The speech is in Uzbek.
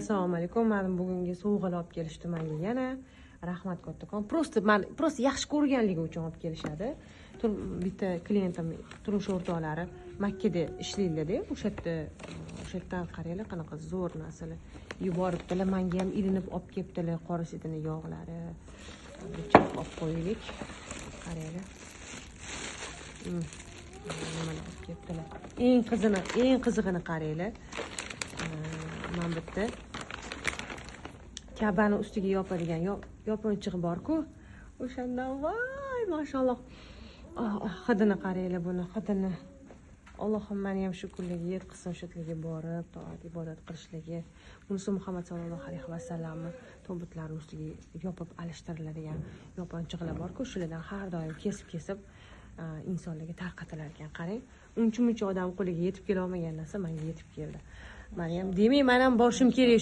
Assalomu alaykum. Mana bugungi sovg'alar olib kelishdi menga yana. Rahmat kattakon. Просто yaxshi ko'rganligi uchun olib kelishadi. Bitta klientim turmush o'rtoqlari Makkada ishlaydi-da. O'sha yerdan qaranglar qanaqa zo'r narsalar yuboribdilar. Menga ham ilinib olib kelibdilar qorisidini yog'lari. Chop olib qo'yaylik. Qaranglar. Mana olib kelibdilar. Eng qizig'ini qaranglar. Mana bitta kabani ustiga yopadigan yopinchig'i bor-ku. O'shandan voy, mashalloh. Hidini qaranglar buni, hidini. Allohim meni ham shu kunlarga yetqizsin, shu yerga borib, toat ibodat qilishligi. Bunisi Muhammad sallallohu alayhi vasallamning tobutlarini ustiga yopib alishtiriladigan yopinchiqlar bor-ku, shulardan har doim kesib insonlarga tarqatilar ekan. Qarang, uncha odam qo'liga yetib kela olmagan narsa menga yetib keldi. Men ham demak, men ham borishim kerak.